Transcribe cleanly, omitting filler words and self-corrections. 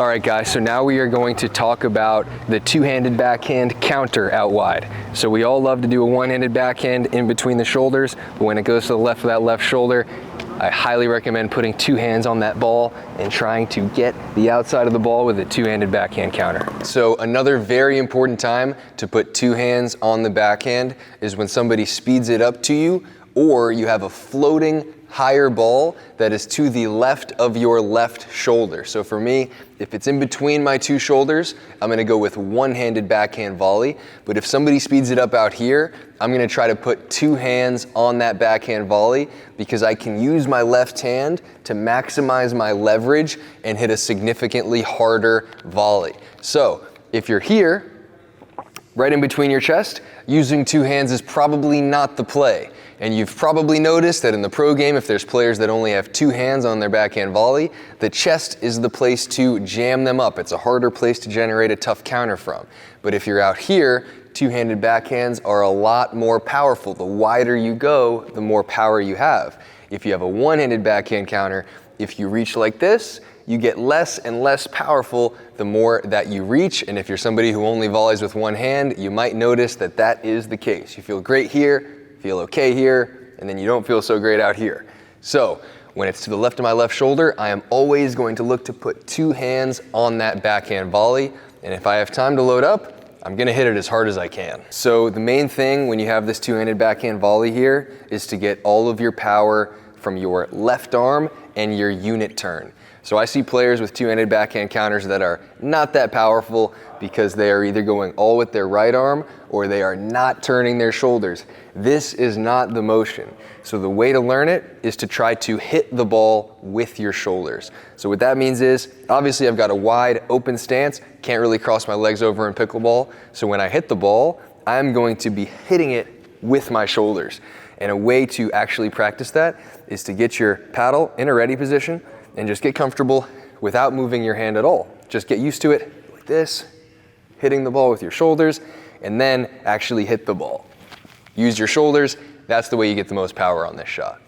All right guys, so now we are going to talk about the two-handed backhand counter out wide. So we all love to do a one-handed backhand in between the shoulders, but when it goes to the left of that left shoulder, I highly recommend putting two hands on that ball and trying to get the outside of the ball with a two-handed backhand counter. So another very important time to put two hands on the backhand is when somebody speeds it up to you, or you have a floating higher ball that is to the left of your left shoulder. So for me, if it's in between my two shoulders, I'm gonna go with one-handed backhand volley. But if somebody speeds it up out here, I'm gonna try to put two hands on that backhand volley because I can use my left hand to maximize my leverage and hit a significantly harder volley. So if you're here, right in between your chest, using two hands is probably not the play. And you've probably noticed that in the pro game, if there's players that only have two hands on their backhand volley, the chest is the place to jam them up. It's a harder place to generate a tough counter from. But if you're out here, two-handed backhands are a lot more powerful. The wider you go, the more power you have. If you have a one-handed backhand counter, if you reach like this, you get less and less powerful the more that you reach. And if you're somebody who only volleys with one hand, you might notice that that is the case. You feel great here, feel okay here, and then you don't feel so great out here. So when it's to the left of my left shoulder, I am always going to look to put two hands on that backhand volley. And if I have time to load up, I'm gonna hit it as hard as I can. So the main thing when you have this two-handed backhand volley here is to get all of your power from your left arm and your unit turn. So I see players with two-handed backhand counters that are not that powerful because they are either going all with their right arm or they are not turning their shoulders. This is not the motion. So the way to learn it is to try to hit the ball with your shoulders. So what that means is, obviously I've got a wide open stance, can't really cross my legs over in pickleball. So when I hit the ball, I'm going to be hitting it with my shoulders. And a way to actually practice that is to get your paddle in a ready position and just get comfortable without moving your hand at all. Just get used to it like this, hitting the ball with your shoulders, and then actually hit the ball. Use your shoulders, that's the way you get the most power on this shot.